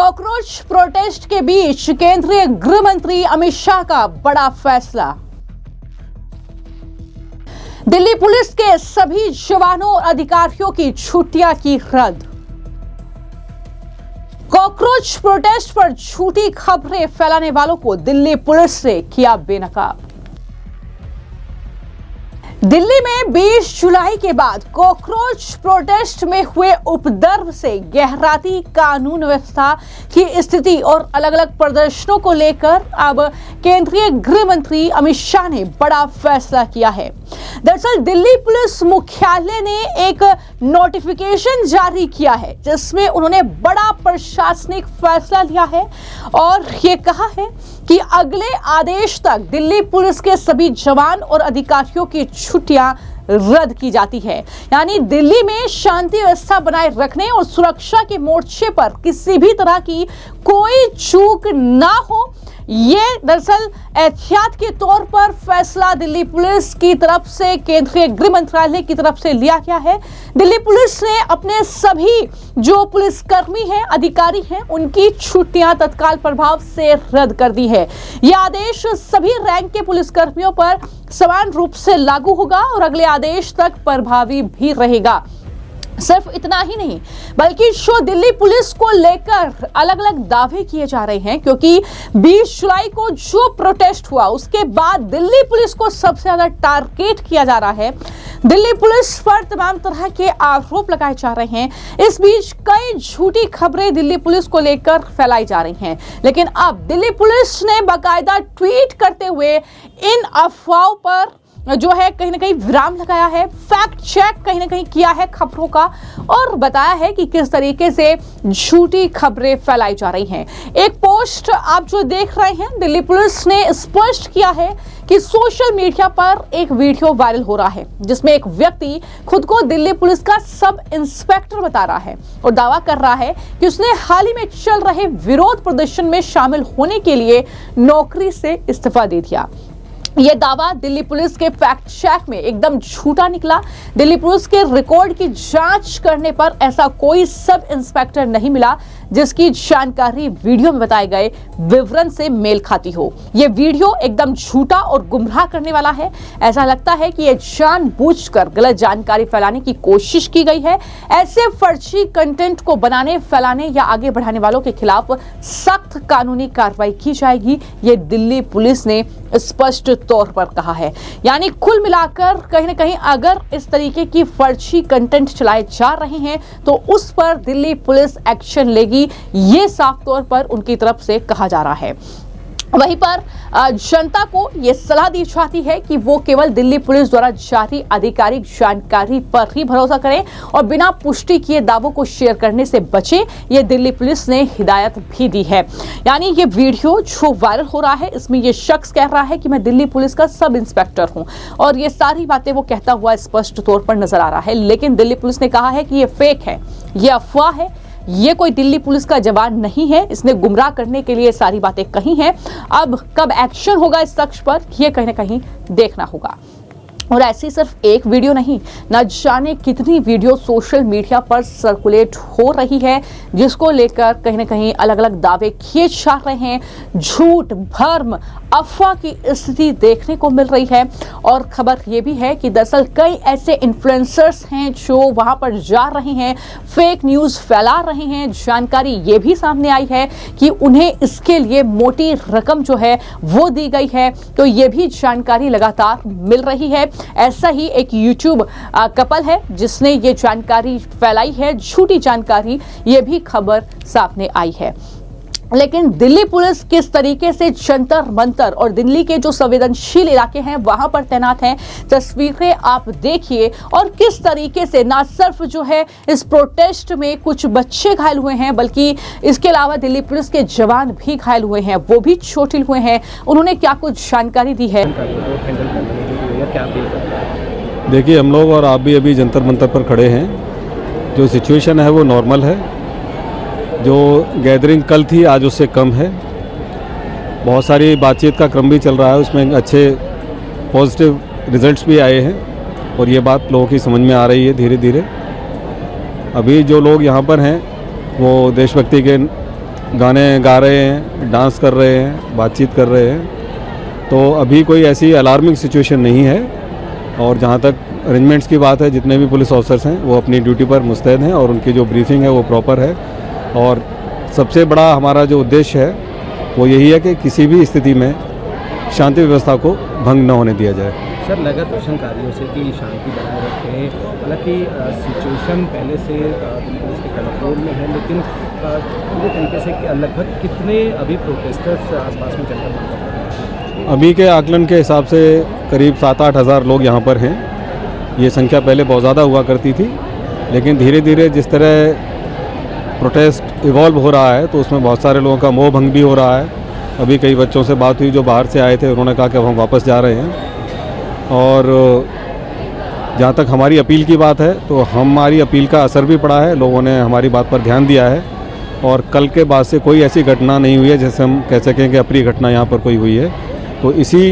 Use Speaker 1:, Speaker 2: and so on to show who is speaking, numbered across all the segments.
Speaker 1: Cockroach protest के बीच केंद्रीय गृह मंत्री अमित शाह का बड़ा फैसला। दिल्ली पुलिस के सभी जवानों और अधिकारियों की छुट्टियां की रद्द। कॉकरोच प्रोटेस्ट पर झूठी खबरें फैलाने वालों को दिल्ली पुलिस ने किया बेनकाब। दिल्ली में 20 जुलाई के बाद कॉकरोच प्रोटेस्ट में हुए उपद्रव से गहराती कानून व्यवस्था की स्थिति और अलग अलग प्रदर्शनों को लेकर अब केंद्रीय गृह मंत्री अमित शाह ने बड़ा फैसला किया है। दरअसल दिल्ली पुलिस मुख्यालय ने एक नोटिफिकेशन जारी किया है जिसमें उन्होंने बड़ा प्रशासनिक फैसला लिया है और ये कहा है कि अगले आदेश तक दिल्ली पुलिस के सभी जवान और अधिकारियों की छुट्टियां रद्द की जाती है। यानी दिल्ली में शांति व्यवस्था बनाए रखने और सुरक्षा के मोर्चे पर किसी भी तरह की कोई चूक ना हो, ये दरअसल एहतियात के तौर पर फैसला दिल्ली पुलिस की तरफ से केंद्रीय गृह मंत्रालय की तरफ से लिया गया है। दिल्ली पुलिस ने अपने सभी जो पुलिसकर्मी हैं, अधिकारी हैं, उनकी छुट्टियां तत्काल प्रभाव से रद्द कर दी है। यह आदेश सभी रैंक के पुलिसकर्मियों पर समान रूप से लागू होगा और अगले आदेश तक प्रभावी भी रहेगा। सिर्फ इतना ही नहीं बल्कि जो दिल्ली पुलिस को लेकर अलग अलग दावे किए जा रहे हैं, क्योंकि 20 जुलाई को जो प्रोटेस्ट हुआ उसके बाद दिल्ली पुलिस को सबसे ज्यादा टारगेट किया जा रहा है। दिल्ली पुलिस पर तमाम तरह के आरोप लगाए जा रहे हैं। इस बीच कई झूठी खबरें दिल्ली पुलिस को लेकर फैलाई जा रही हैं, लेकिन अब दिल्ली पुलिस ने बाकायदा ट्वीट करते हुए इन अफवाहों पर जो है कहीं ना कहीं विराम लगाया है, फैक्ट चेक कहीं ना कहीं किया है खबरों का और बताया है कि किस तरीके से झूठी खबरें फैलाई जा रही हैं। एक पोस्ट आप जो देख रहे हैं, दिल्ली पुलिस ने स्पष्ट किया है कि सोशल मीडिया पर एक वीडियो वायरल हो रहा है जिसमें एक व्यक्ति खुद को दिल्ली पुलिस का सब इंस्पेक्टर बता रहा है और दावा कर रहा है कि उसने हाल ही में चल रहे विरोध प्रदर्शन में शामिल होने के लिए नौकरी से इस्तीफा दे दिया। यह दावा दिल्ली पुलिस के फैक्ट चेक में एकदम झूठा निकला। दिल्ली पुलिस के रिकॉर्ड की जांच करने पर ऐसा कोई सब इंस्पेक्टर नहीं मिला जिसकी जानकारी वीडियो में बताए गए विवरण से मेल खाती हो। यह वीडियो एकदम झूठा और गुमराह करने वाला है। ऐसा लगता है कि यह जानबूझकर गलत जानकारी फैलाने की कोशिश की गई है। ऐसे फर्जी कंटेंट को बनाने, फैलाने या आगे बढ़ाने वालों के खिलाफ सख्त कानूनी कार्रवाई की जाएगी, ये दिल्ली पुलिस ने स्पष्ट तौर पर कहा है। यानी कुल मिलाकर कहीं ना कहीं अगर इस तरीके की फर्जी कंटेंट चलाए जा रहे हैं तो उस पर दिल्ली पुलिस एक्शन लेगी, ये साफ तौर पर उनकी तरफ से कहा जा रहा है। वहीं पर जनता को यह सलाह दी जाती है कि वो केवल दिल्ली पुलिस द्वारा जारी आधिकारिक जानकारी पर ही भरोसा करें और बिना पुष्टि किए दावों को शेयर करने से बचें। ये दिल्ली पुलिस ने हिदायत भी दी है। यानी ये वीडियो जो वायरल हो रहा है इसमें ये शख्स कह रहा है कि मैं दिल्ली पुलिस का सब इंस्पेक्टर हूं और ये सारी बातें वो कहता हुआ स्पष्ट तौर पर नजर आ रहा है, लेकिन दिल्ली पुलिस ने कहा है कि ये फेक है, ये अफवाह है, ये कोई दिल्ली पुलिस का जवान नहीं है, इसने गुमराह करने के लिए सारी बातें कही हैं। अब कब एक्शन होगा इस शख्स पर, यह कहीं ना कहीं देखना होगा। और ऐसी सिर्फ एक वीडियो नहीं, न जाने कितनी वीडियो सोशल मीडिया पर सर्कुलेट हो रही है जिसको लेकर कहीं ना कहीं अलग अलग दावे किए जा रहे हैं। झूठ, भर्म, अफवाह की स्थिति देखने को मिल रही है। और खबर ये भी है कि दरअसल कई ऐसे इन्फ्लुएंसर्स हैं जो वहां पर जा रहे हैं, फेक न्यूज फैला रहे हैं। जानकारी ये भी सामने आई है कि उन्हें इसके लिए मोटी रकम जो है वो दी गई है, तो ये भी जानकारी लगातार मिल रही है। ऐसा ही एक यूट्यूब कपल है जिसने ये जानकारी फैलाई है, झूठी जानकारी, ये भी खबर सामने आई है। लेकिन दिल्ली पुलिस किस तरीके से जंतर मंतर और दिल्ली के जो संवेदनशील इलाके हैं वहां पर तैनात हैं, तस्वीरें आप देखिए। और किस तरीके से ना सिर्फ जो है इस प्रोटेस्ट में कुछ बच्चे घायल हुए हैं बल्कि इसके अलावा दिल्ली पुलिस के जवान भी घायल हुए हैं, वो भी चोटिल हुए हैं। उन्होंने क्या कुछ जानकारी दी है।
Speaker 2: देखिए, हम लोग और आप भी अभी जंतर मंतर पर खड़े हैं। जो सिचुएशन है वो नॉर्मल है। जो गैदरिंग कल थी आज उससे कम है। बहुत सारी बातचीत का क्रम भी चल रहा है, उसमें अच्छे पॉजिटिव रिजल्ट्स भी आए हैं और ये बात लोगों की समझ में आ रही है धीरे धीरे। अभी जो लोग यहाँ पर हैं वो देशभक्ति के गाने गा रहे हैं, डांस कर रहे हैं, बातचीत कर रहे हैं। तो अभी कोई ऐसी अलार्मिंग सिचुएशन नहीं है। और जहाँ तक अरेंजमेंट्स की बात है, जितने भी पुलिस ऑफिसर्स हैं वो अपनी ड्यूटी पर मुस्तैद हैं और उनकी जो ब्रीफिंग है वो प्रॉपर है। और सबसे बड़ा हमारा जो उद्देश्य है वो यही है कि किसी भी स्थिति में शांति व्यवस्था को भंग न होने दिया जाए।
Speaker 3: सर, लगा प्रदर्शनकारियों से कि शांति बनाए रखें। हालांकि सिचुएशन पहले से पुलिस के कंट्रोल में है, लेकिन पूरे तरीके से कि लगभग कितने अभी प्रोटेस्टर्स आसपास में चल रहे हैं?
Speaker 2: अभी के आकलन के हिसाब से करीब 7-8 हज़ार लोग यहाँ पर हैं। ये संख्या पहले बहुत ज़्यादा हुआ करती थी, लेकिन धीरे धीरे जिस तरह प्रोटेस्ट इवॉल्व हो रहा है तो उसमें बहुत सारे लोगों का मोह भंग भी हो रहा है। अभी कई बच्चों से बात हुई जो बाहर से आए थे, उन्होंने कहा कि अब हम वापस जा रहे हैं। और जहाँ तक हमारी अपील की बात है तो हमारी अपील का असर भी पड़ा है, लोगों ने हमारी बात पर ध्यान दिया है। और कल के बाद से कोई ऐसी घटना नहीं हुई है जैसे हम कह सकें कि अप्रिय घटना यहाँ पर कोई हुई है। तो इसी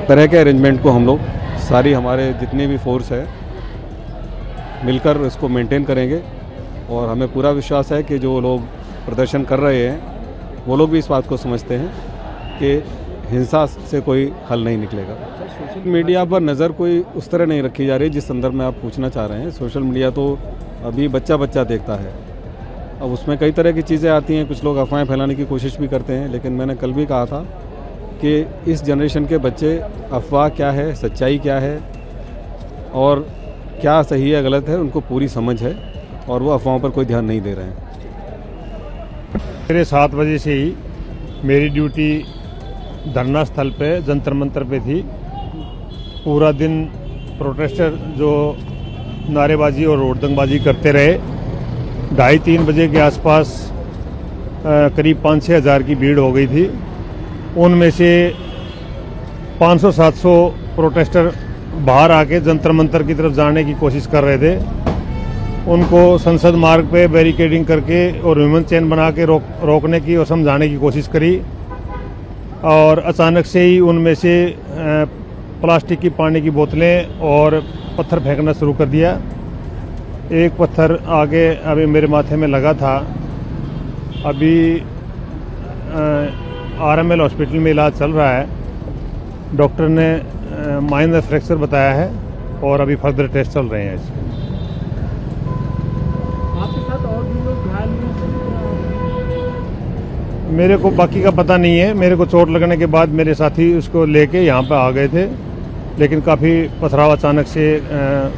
Speaker 2: तरह के अरेंजमेंट को हम लोग सारी हमारे जितनी भी फोर्स है मिलकर इसको मेंटेन करेंगे। और हमें पूरा विश्वास है कि जो लोग प्रदर्शन कर रहे हैं वो लोग भी इस बात को समझते हैं कि हिंसा से कोई हल नहीं निकलेगा। सोशल मीडिया पर नज़र कोई उस तरह नहीं रखी जा रही जिस संदर्भ में आप पूछना चाह रहे हैं। सोशल मीडिया तो अभी बच्चा बच्चा देखता है। अब उसमें कई तरह की चीज़ें आती हैं, कुछ लोग अफवाहें फैलाने की कोशिश भी करते हैं। लेकिन मैंने कल भी कहा था कि इस जनरेशन के बच्चे अफवाह क्या है, सच्चाई क्या है और क्या सही है गलत है, उनको पूरी समझ है और वो अफवाहों पर कोई ध्यान नहीं दे रहे हैं।
Speaker 4: मेरे 7 बजे से ही मेरी ड्यूटी धरना स्थल पे जंतर मंतर पे थी। पूरा दिन प्रोटेस्टर जो नारेबाजी और रोडदंगबाजी करते रहे। 2:30-3 बजे के आसपास करीब 5-6 हज़ार की भीड़ हो गई थी। उनमें से 500-700 प्रोटेस्टर बाहर आके जंतर मंतर की तरफ जाने की कोशिश कर रहे थे। उनको संसद मार्ग पे बैरिकेडिंग करके और ह्यूमन चेन बना के रोकने की और समझाने की कोशिश करी। और अचानक से ही उनमें से प्लास्टिक की पानी की बोतलें और पत्थर फेंकना शुरू कर दिया। एक पत्थर आगे अभी मेरे माथे में लगा था। अभी RML हॉस्पिटल में इलाज चल रहा है। डॉक्टर ने माइनर फ्रैक्चर बताया है और अभी फर्दर टेस्ट चल रहे हैं इसके।
Speaker 3: आपके साथ और भी लोग घायल हुए?
Speaker 4: मेरे को बाकी का पता नहीं है। मेरे को चोट लगने के बाद मेरे साथी उसको लेके यहाँ पे आ गए थे, लेकिन काफ़ी पथराव अचानक से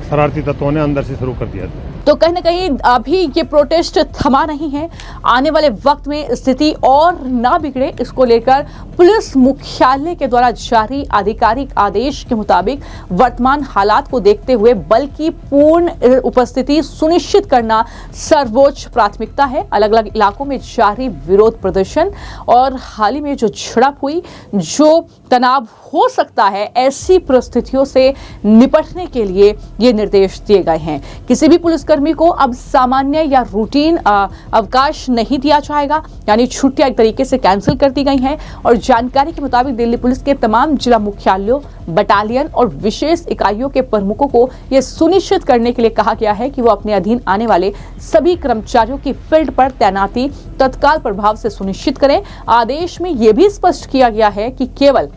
Speaker 4: शरारती तत्वों ने अंदर से शुरू कर दिया था।
Speaker 1: तो कहीं ना कहीं अभी ये प्रोटेस्ट थमा नहीं है। आने वाले वक्त में स्थिति और ना बिगड़े, इसको लेकर पुलिस मुख्यालय के द्वारा जारी आधिकारिक आदेश के मुताबिक वर्तमान हालात को देखते हुए बल की पूर्ण उपस्थिति सुनिश्चित करना सर्वोच्च प्राथमिकता है। अलग अलग इलाकों में जारी विरोध प्रदर्शन और हाल ही में जो झड़प हुई, जो तनाव हो सकता है, ऐसी परिस्थितियों से निपटने के लिए ये निर्देश दिए गए हैं। किसी भी पुलिसकर्मी को अब सामान्य या रूटीन अवकाश नहीं दिया जाएगा, यानी छुट्टियां एक तरीके से कैंसिल कर दी गई हैं। और जानकारी के मुताबिक दिल्ली पुलिस के तमाम जिला मुख्यालयों, बटालियन और विशेष इकाइयों के प्रमुखों को यह सुनिश्चित करने के लिए कहा गया है कि वो अपने अधीन आने वाले सभी कर्मचारियों की फील्ड पर तैनाती तत्काल प्रभाव से सुनिश्चित करें। आदेश में यह भी स्पष्ट किया गया है कि केवल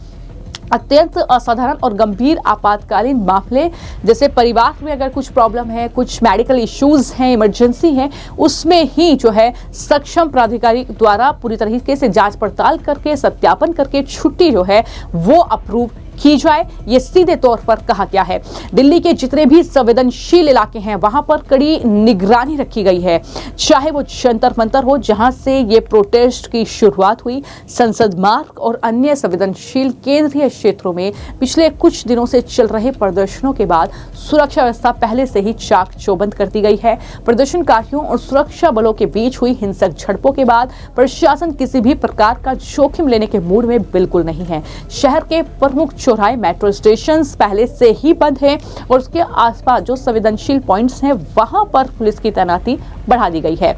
Speaker 1: अत्यंत असाधारण और गंभीर आपातकालीन मामले, जैसे परिवार में अगर कुछ प्रॉब्लम है, कुछ मेडिकल इश्यूज हैं, इमरजेंसी है, उसमें ही जो है सक्षम प्राधिकारी द्वारा पूरी तरीके से जांच पड़ताल करके सत्यापन करके छुट्टी जो है वो अप्रूव की जाए। ये सीधे तौर पर कहा गया है। दिल्ली के जितने भी संवेदनशील इलाके हैं वहां पर कड़ी निगरानी रखी गई है, चाहे वो जंतर मंतर हो जहां से ये प्रोटेस्ट की शुरुआत हुई, संसद मार्ग और अन्य संवेदनशील केंद्रीय क्षेत्रों में पिछले कुछ दिनों से चल रहे प्रदर्शनों के बाद सुरक्षा व्यवस्था पहले से ही चाक चौबंद कर दी गई है। प्रदर्शनकारियों और सुरक्षा बलों के बीच हुई हिंसक झड़पों के बाद प्रशासन किसी भी प्रकार का जोखिम लेने के मूड में बिल्कुल नहीं है। शहर के प्रमुख चौराहे, मेट्रो स्टेशन पहले से ही बंद हैं और उसके आसपास जो संवेदनशील पॉइंट्स हैं वहां पर पुलिस की तैनाती बढ़ा दी गई है।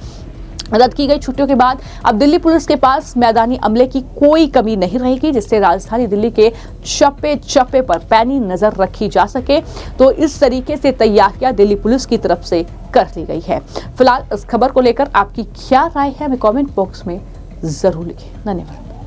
Speaker 1: रद्द की गई छुट्टियों के बाद अब दिल्ली पुलिस के पास मैदानी अमले की कोई कमी नहीं रहेगी, जिससे राजधानी दिल्ली के चप्पे चप्पे पर पैनी नजर रखी जा सके। तो इस तरीके से तैयारियां दिल्ली पुलिस की तरफ से कर ली गई है। फिलहाल इस खबर को लेकर आपकी क्या राय है, हमें कमेंट बॉक्स में जरूर लिखें। धन्यवाद।